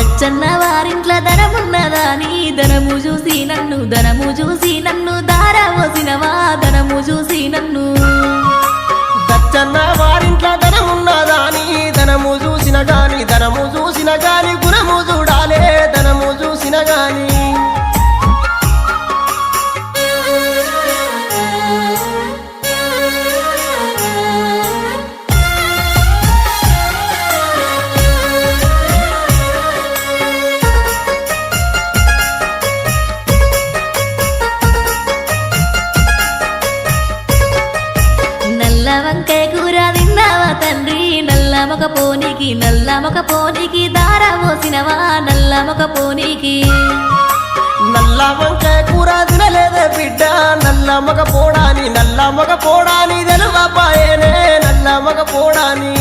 దచ్చన్న వారింట్ల ధనమున్నదాని ధనము చూసి నన్ను దారవోసినవా ధనము చూసి నన్ను దచ్చన్న వారింట్ల ధనమున్నదాని ధనము చూసిన గాని గుణము చూడాలే ధనము చూసిన గాని నల్ల వంకాయ కూర తిన్నావా తండ్రి నల్ల మొక పోనీకి దారవోసినవా నల్ల మొక పోనీకి నల్ల వంకాయ కూర తినలేదే బిడ్డ నల్ల మగ పోడాని తెలువపాయనే నల్ల మగ పోడాని